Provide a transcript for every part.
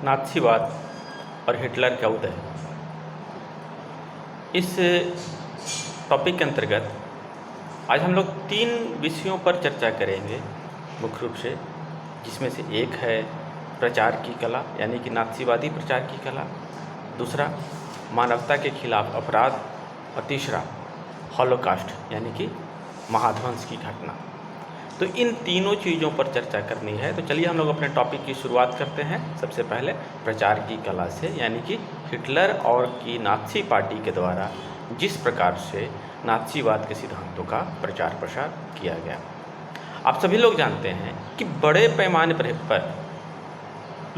नात्सीवाद और हिटलर का उदय। इस टॉपिक के अंतर्गत आज हम लोग 3 विषयों पर चर्चा करेंगे मुख्य रूप से, जिसमें से एक है प्रचार की कला यानी कि नात्सीवादी प्रचार की कला, दूसरा मानवता के खिलाफ अपराध और तीसरा हॉलोकास्ट यानी कि महाध्वंस की घटना। तो इन तीनों चीज़ों पर चर्चा करनी है। तो चलिए हम लोग अपने टॉपिक की शुरुआत करते हैं। सबसे पहले प्रचार की कला से, यानी कि हिटलर और की नात्सी पार्टी के द्वारा जिस प्रकार से नात्सीवाद के सिद्धांतों का प्रचार प्रसार किया गया। आप सभी लोग जानते हैं कि बड़े पैमाने पर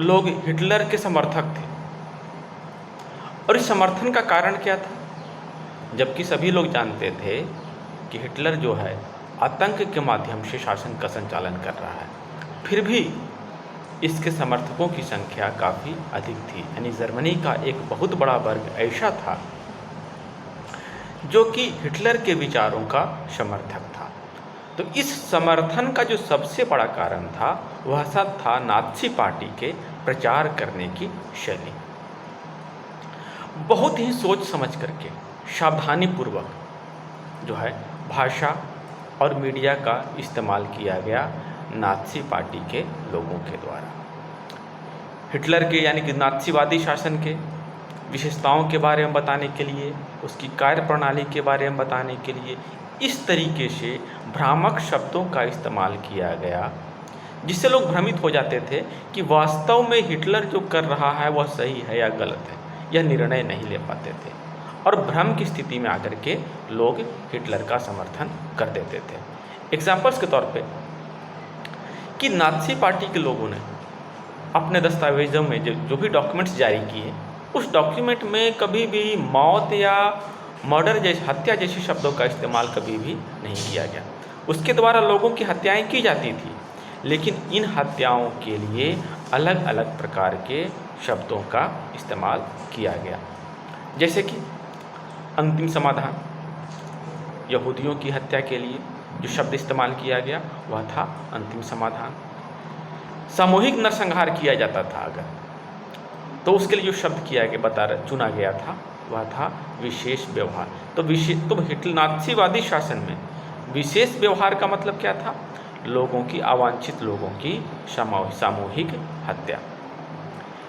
लोग हिटलर के समर्थक थे, और इस समर्थन का कारण क्या था? जबकि सभी लोग जानते थे कि हिटलर जो है आतंक के माध्यम से शासन का संचालन कर रहा है, फिर भी इसके समर्थकों की संख्या काफ़ी अधिक थी। यानी जर्मनी का एक बहुत बड़ा वर्ग ऐसा था जो कि हिटलर के विचारों का समर्थक था। तो इस समर्थन का जो सबसे बड़ा कारण था वह सब था नात्सी पार्टी के प्रचार करने की शैली। बहुत ही सोच समझ करके सावधानीपूर्वक जो है भाषा और मीडिया का इस्तेमाल किया गया नात्सी पार्टी के लोगों के द्वारा। हिटलर के यानी कि नात्सीवादी शासन के विशेषताओं के बारे में बताने के लिए, उसकी कार्यप्रणाली के बारे में बताने के लिए इस तरीके से भ्रामक शब्दों का इस्तेमाल किया गया, जिससे लोग भ्रमित हो जाते थे कि वास्तव में हिटलर जो कर रहा है वह सही है या गलत है। यह निर्णय नहीं ले पाते थे और भ्रम की स्थिति में आकर के लोग हिटलर का समर्थन कर देते थे। एग्जाम्पल्स के तौर पे कि नात्सी पार्टी के लोगों ने अपने दस्तावेजों में जो भी डॉक्यूमेंट्स जारी किए, उस डॉक्यूमेंट में कभी भी मौत या मर्डर जैसे हत्या जैसे शब्दों का इस्तेमाल कभी भी नहीं किया गया। उसके द्वारा लोगों की हत्याएं की जाती थी, लेकिन इन हत्याओं के लिए अलग अलग प्रकार के शब्दों का इस्तेमाल किया गया, जैसे कि अंतिम समाधान। यहूदियों की हत्या के लिए जो शब्द इस्तेमाल किया गया वह था अंतिम समाधान। सामूहिक नरसंहार किया जाता था अगर, तो उसके लिए जो शब्द चुना गया था वह था विशेष व्यवहार। तो हिटलर नात्सीवादी शासन में विशेष व्यवहार का मतलब क्या था? लोगों की, अवांछित लोगों की सामूहिक हत्या।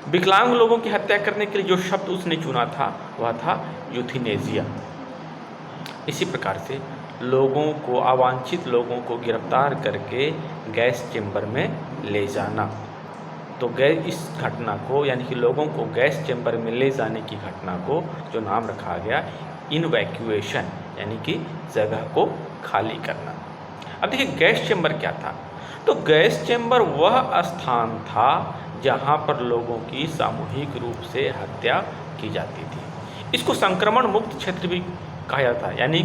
विकलांग लोगों की हत्या करने के लिए जो शब्द उसने चुना था वह था यूथेनेसिया। इसी प्रकार से लोगों को, अवांछित लोगों को गिरफ्तार करके गैस चेंबर में ले जाना। तो इस घटना को, यानी कि लोगों को गैस चेंबर में ले जाने की घटना को जो नाम रखा गया इनवैक्यूएशन, यानी कि जगह को खाली करना। अब देखिए गैस चेंबर क्या था? तो गैस चेंबर वह स्थान था जहाँ पर लोगों की सामूहिक रूप से हत्या की जाती थी। इसको संक्रमण मुक्त क्षेत्र भी कहा जाता है, यानी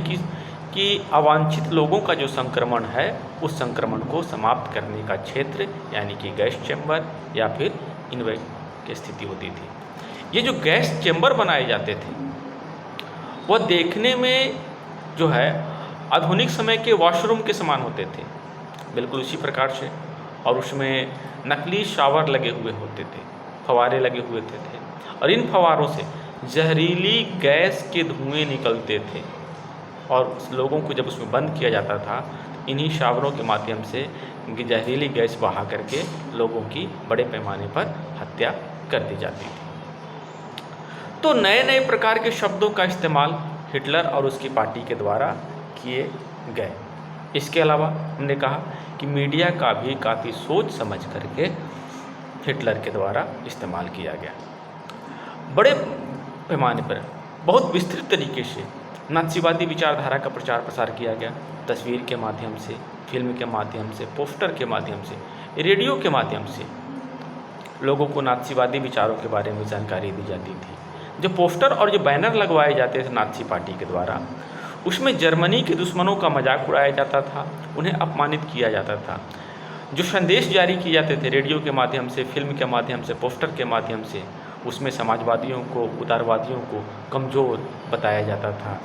कि अवांछित लोगों का जो संक्रमण है उस संक्रमण को समाप्त करने का क्षेत्र, यानी कि गैस चेंबर या फिर इनवैक की स्थिति होती थी। ये जो गैस चेंबर बनाए जाते थे वह देखने में जो है आधुनिक समय के वॉशरूम के समान होते थे, बिल्कुल उसी प्रकार से, और उसमें नकली शावर लगे हुए होते थे, फवारे लगे हुए थे, और इन फवारों से जहरीली गैस के धुएं निकलते थे, और लोगों को जब उसमें बंद किया जाता था इन्हीं शावरों के माध्यम से जहरीली गैस बहा करके लोगों की बड़े पैमाने पर हत्या कर दी जाती थी। तो नए नए प्रकार के शब्दों का इस्तेमाल हिटलर और उसकी पार्टी के द्वारा किए गए। इसके अलावा हमने कहा कि मीडिया का भी काफ़ी सोच समझ करके हिटलर के द्वारा इस्तेमाल किया गया। बड़े पैमाने पर बहुत विस्तृत तरीके से नात्सीवादी विचारधारा का प्रचार प्रसार किया गया। तस्वीर के माध्यम से, फिल्म के माध्यम से, पोस्टर के माध्यम से, रेडियो के माध्यम से लोगों को नात्सीवादी विचारों के बारे में जानकारी दी जाती थी। जो पोस्टर और जो बैनर लगवाए जाते थे नात्सी पार्टी के द्वारा, उसमें जर्मनी के दुश्मनों का मजाक उड़ाया जाता था, उन्हें अपमानित किया जाता था। जो संदेश जारी किए जाते थे रेडियो के माध्यम से, फिल्म के माध्यम से, पोस्टर के माध्यम से, उसमें समाजवादियों को, उदारवादियों को कमज़ोर बताया जाता था।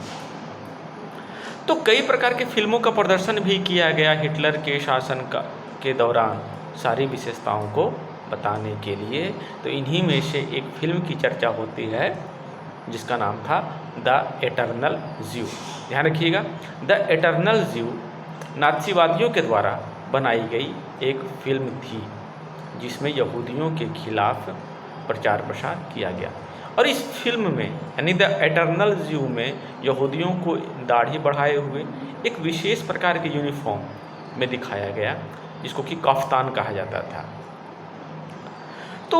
तो कई प्रकार के फिल्मों का प्रदर्शन भी किया गया हिटलर के शासन के दौरान, सारी विशेषताओं को बताने के लिए, तो इन्हीं में से एक फिल्म की चर्चा होती है जिसका नाम था द एटर्नल ज़्यू। ध्यान रखिएगा, द एटर्नल ज़्यू नाज़ीवादियों के द्वारा बनाई गई एक फिल्म थी जिसमें यहूदियों के खिलाफ प्रचार प्रसार किया गया। और इस फिल्म में यानी द एटर्नल ज़्यू में यहूदियों को दाढ़ी बढ़ाए हुए एक विशेष प्रकार के यूनिफॉर्म में दिखाया गया जिसको कि कफ्तान कहा जाता था। तो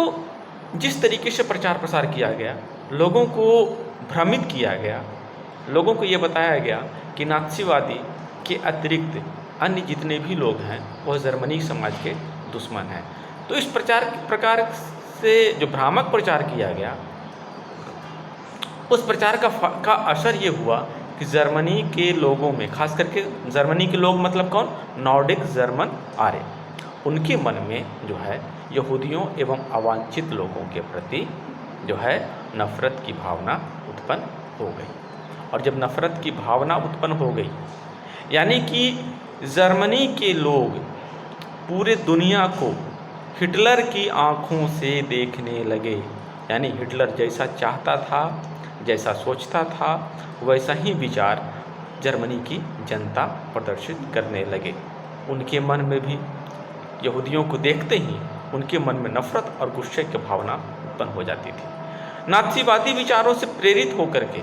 जिस तरीके से प्रचार प्रसार किया गया, लोगों को भ्रमित किया गया, लोगों को ये बताया गया कि नाज़ीवादी के अतिरिक्त अन्य जितने भी लोग हैं वह जर्मनी समाज के दुश्मन हैं। तो इस प्रकार से जो भ्रामक प्रचार किया गया, उस प्रचार का असर ये हुआ कि जर्मनी के लोगों में, खास करके जर्मनी के लोग मतलब कौन, नॉर्डिक जर्मन आर्य, उनके मन में जो है यहूदियों एवं अवांछित लोगों के प्रति जो है नफ़रत की भावना उत्पन्न हो गई। और जब नफ़रत की भावना उत्पन्न हो गई, यानी कि जर्मनी के लोग पूरे दुनिया को हिटलर की आँखों से देखने लगे, यानी हिटलर जैसा चाहता था, जैसा सोचता था, वैसा ही विचार जर्मनी की जनता प्रदर्शित करने लगे। उनके मन में भी यहूदियों को देखते ही उनके मन में नफ़रत और गुस्से की भावना उत्पन्न हो जाती थी। नाज़ीवादी विचारों से प्रेरित होकर के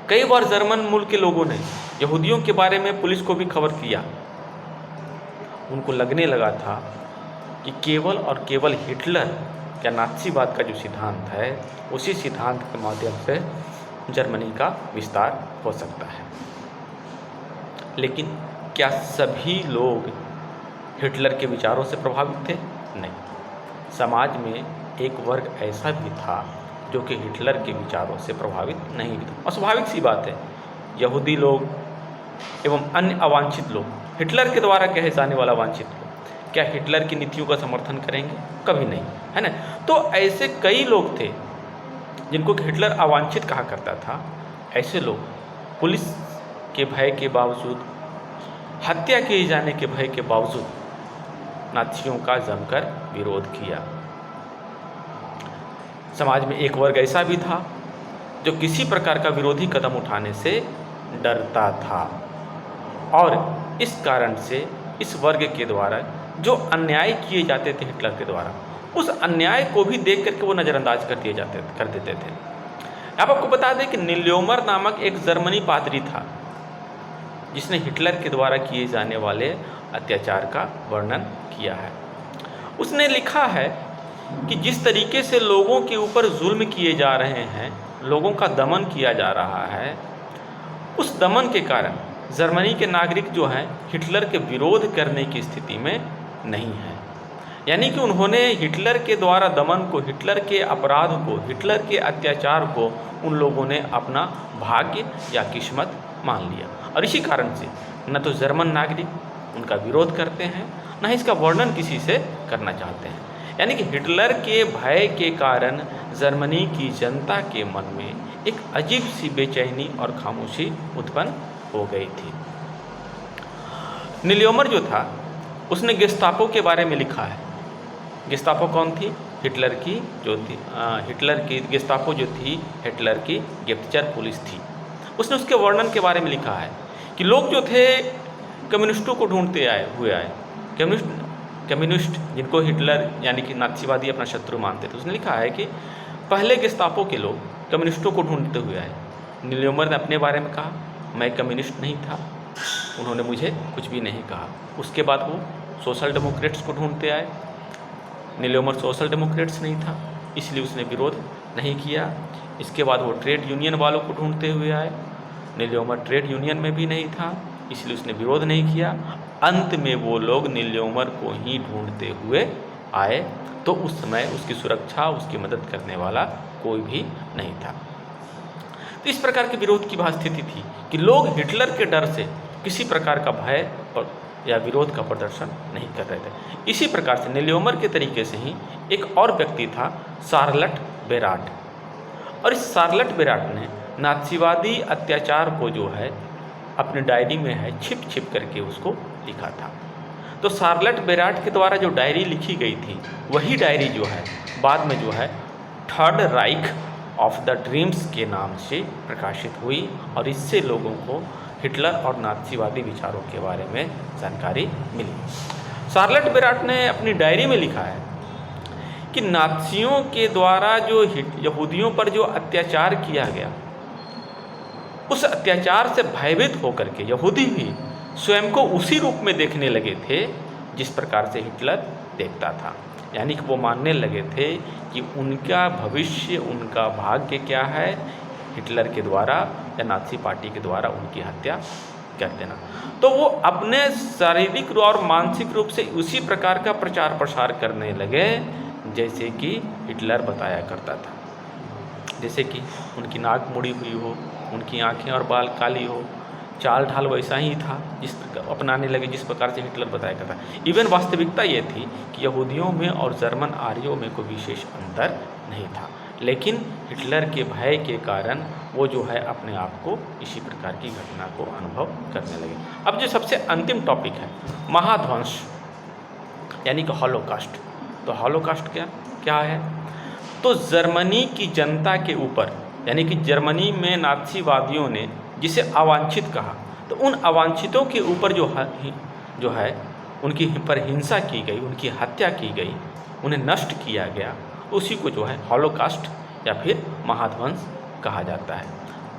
कई बार जर्मन मूल के लोगों ने यहूदियों के बारे में पुलिस को भी खबर किया। उनको लगने लगा था कि केवल और केवल हिटलर का नाज़ीवाद का जो सिद्धांत है, उसी सिद्धांत के माध्यम से जर्मनी का विस्तार हो सकता है। लेकिन क्या सभी लोग हिटलर के विचारों से प्रभावित थे? नहीं। समाज में एक वर्ग ऐसा भी था जो कि हिटलर के विचारों से प्रभावित नहीं भी था। और स्वाभाविक सी बात है, यहूदी लोग एवं अन्य अवांछित लोग, हिटलर के द्वारा कहे जाने वाला अवांछित लोग, क्या हिटलर की नीतियों का समर्थन करेंगे? कभी नहीं, है ना। तो ऐसे कई लोग थे जिनको हिटलर अवांछित कहा करता था। ऐसे लोग पुलिस के भय के बावजूद, हत्या किए जाने के भय के बावजूद नाज़ियों का जमकर विरोध किया। समाज में एक वर्ग ऐसा भी था जो किसी प्रकार का विरोधी कदम उठाने से डरता था, और इस कारण से इस वर्ग के द्वारा जो अन्याय किए जाते थे हिटलर के द्वारा, उस अन्याय को भी देख करके वो नज़रअंदाज कर देते थे। अब आपको बता दें कि निल्योमर नामक एक जर्मनी पादरी था जिसने हिटलर के द्वारा किए जाने वाले अत्याचार का वर्णन किया है। उसने लिखा है कि जिस तरीके से लोगों के ऊपर जुल्म किए जा रहे हैं, लोगों का दमन किया जा रहा है, उस दमन के कारण जर्मनी के नागरिक जो हैं हिटलर के विरोध करने की स्थिति में नहीं है। यानी कि उन्होंने हिटलर के द्वारा दमन को, हिटलर के अपराध को, हिटलर के अत्याचार को उन लोगों ने अपना भाग्य या किस्मत मान लिया। और इसी कारण से न तो जर्मन नागरिक उनका विरोध करते हैं, न ही इसका वर्णन किसी से करना चाहते हैं। यानी कि हिटलर के भय के कारण जर्मनी की जनता के मन में एक अजीब सी बेचैनी और खामोशी उत्पन्न हो गई थी। निल्योमर जो था उसने गेस्तापो के बारे में लिखा है। गेस्तापो कौन थी? हिटलर की जो थी, हिटलर की गेस्तापो जो थी हिटलर की गुप्तचर पुलिस थी। उसने उसके वर्णन के बारे में लिखा है कि लोग जो थे कम्युनिस्टों को ढूंढते आए। कम्युनिस्ट जिनको हिटलर यानी कि नाज़ीवादी अपना शत्रु मानते थे। उसने लिखा है कि पहले गेस्तापो के लोग कम्युनिस्टों को ढूंढते हुए आए। निल्योमर ने अपने बारे में कहा, मैं कम्युनिस्ट नहीं था, उन्होंने मुझे कुछ भी नहीं कहा। उसके बाद वो सोशल डेमोक्रेट्स को ढूंढते आए। निल्योमर सोशल डेमोक्रेट्स नहीं था, इसलिए उसने विरोध नहीं किया। इसके बाद वो ट्रेड यूनियन वालों को ढूंढते हुए आए। निल्योमर ट्रेड यूनियन में भी नहीं था, इसलिए उसने विरोध नहीं किया। अंत में वो लोग निल्योमर को ही ढूंढते हुए आए, तो उस समय उसकी सुरक्षा, उसकी मदद करने वाला कोई भी नहीं था। तो इस प्रकार के विरोध की स्थिति थी कि लोग हिटलर के डर से किसी प्रकार का भय या विरोध का प्रदर्शन नहीं कर रहे थे। इसी प्रकार से निल्योमर के तरीके से ही एक और व्यक्ति था, शार्लट बेराट। और इस शार्लट बेराट ने नाज़ीवादी अत्याचार को जो है अपनी डायरी में है छिप छिप करके उसको लिखा था। तो शार्लेट बेराट के द्वारा जो डायरी लिखी गई थी वही डायरी जो है बाद में जो है थर्ड राइख ऑफ द ड्रीम्स के नाम से प्रकाशित हुई और इससे लोगों को हिटलर और नाज़ीवादी विचारों के बारे में जानकारी मिली। शार्लेट बेराट ने अपनी डायरी में लिखा है कि नाज़ियों के द्वारा जो यहूदियों पर जो अत्याचार किया गया, उस अत्याचार से भयभीत होकर के यहूदी भी स्वयं को उसी रूप में देखने लगे थे जिस प्रकार से हिटलर देखता था। यानी कि वो मानने लगे थे कि उनका भविष्य, उनका भाग्य क्या है, हिटलर के द्वारा या नाज़ी पार्टी के द्वारा उनकी हत्या कर देना। तो वो अपने शारीरिक और मानसिक रूप से उसी प्रकार का प्रचार प्रसार करने लगे जैसे कि हिटलर बताया करता था। जैसे कि उनकी नाक मुड़ी हुई हो, उनकी आंखें और बाल काली हो, चाल ढाल वैसा ही था जिस अपनाने लगे जिस प्रकार से हिटलर बताया करता। इवन वास्तविकता ये थी कि यहूदियों में और जर्मन आर्यों में कोई विशेष अंतर नहीं था, लेकिन हिटलर के भय के कारण वो जो है अपने आप को इसी प्रकार की घटना को अनुभव करने लगे। अब जो सबसे अंतिम टॉपिक है महाध्वंस यानी कि हॉलोकास्ट। तो हॉलोकास्ट क्या है? तो जर्मनी की जनता के ऊपर, यानी कि जर्मनी में नाज़ीवादियों ने जिसे अवांछित कहा, तो उन अवांछितों के ऊपर जो है उनकी पर हिंसा की गई, उनकी हत्या की गई, उन्हें नष्ट किया गया, उसी को जो है हॉलोकास्ट या फिर महाध्वंस कहा जाता है।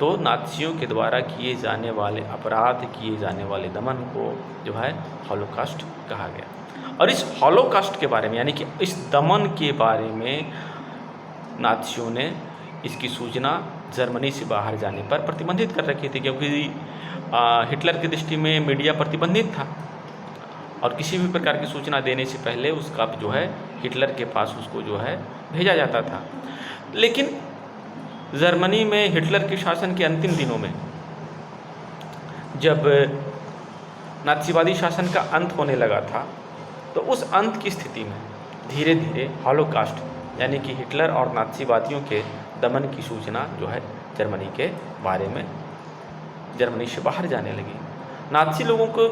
तो नाज़ियों के द्वारा किए जाने वाले अपराध, किए जाने वाले दमन को जो है हॉलोकास्ट कहा गया। और इस हॉलोकास्ट के बारे में, यानी कि इस दमन के बारे में नाज़ियों ने इसकी सूचना जर्मनी से बाहर जाने पर प्रतिबंधित कर रखी थी, क्योंकि हिटलर की दृष्टि में मीडिया प्रतिबंधित था और किसी भी प्रकार की सूचना देने से पहले उसका जो है हिटलर के पास उसको जो है भेजा जाता था। लेकिन जर्मनी में हिटलर के शासन के अंतिम दिनों में जब नाज़ीवादी शासन का अंत होने लगा था, तो उस अंत की स्थिति में धीरे धीरे हॉलोकास्ट यानी कि हिटलर और नाज़ीवादियों के दमन की सूचना जो है जर्मनी के बारे में जर्मनी से बाहर जाने लगी। नाज़ी लोगों को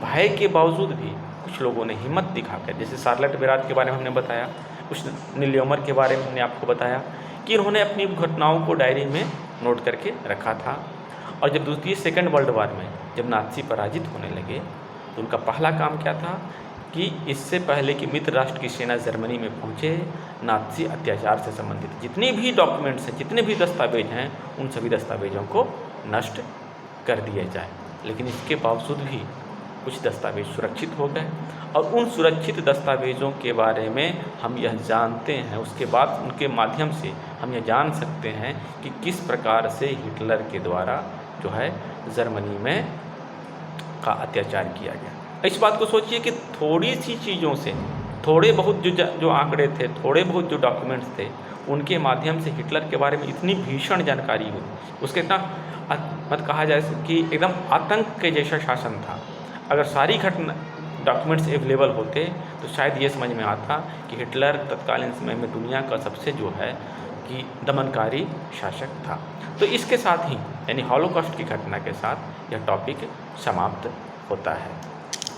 भय के बावजूद भी कुछ लोगों ने हिम्मत दिखाकर, जैसे शार्लेट बेराट के बारे में हमने बताया, कुछ नील योमर के बारे में हमने आपको बताया कि उन्होंने अपनी घटनाओं को डायरी में नोट करके रखा था। और जब द्वितीय सेकेंड वर्ल्ड वार में जब नाज़ी पराजित होने लगे तो उनका पहला काम क्या था कि इससे पहले कि मित्र राष्ट्र की सेना जर्मनी में पहुंचे, नाज़ी अत्याचार से संबंधित जितने भी डॉक्यूमेंट्स हैं, जितने भी दस्तावेज हैं, उन सभी दस्तावेजों को नष्ट कर दिया जाए। लेकिन इसके बावजूद भी कुछ दस्तावेज सुरक्षित हो गए और उन सुरक्षित दस्तावेज़ों के बारे में हम यह जानते हैं, उसके बाद उनके माध्यम से हम यह जान सकते हैं कि किस प्रकार से हिटलर के द्वारा जो है जर्मनी में का अत्याचार किया गया। इस बात को सोचिए कि थोड़ी सी चीज़ों से, थोड़े बहुत जो आंकड़े थे, थोड़े बहुत जो डॉक्यूमेंट्स थे, उनके माध्यम से हिटलर के बारे में इतनी भीषण जानकारी हुई, उसके इतना मत कहा जाए कि एकदम आतंक के जैसा शासन था। अगर सारी घटना डॉक्यूमेंट्स अवेलेबल होते तो शायद ये समझ में आता कि हिटलर तत्कालीन समय में दुनिया का सबसे जो है कि दमनकारी शासक था। तो इसके साथ ही यानी हॉलोकॉस्ट की घटना के साथ यह टॉपिक समाप्त होता है।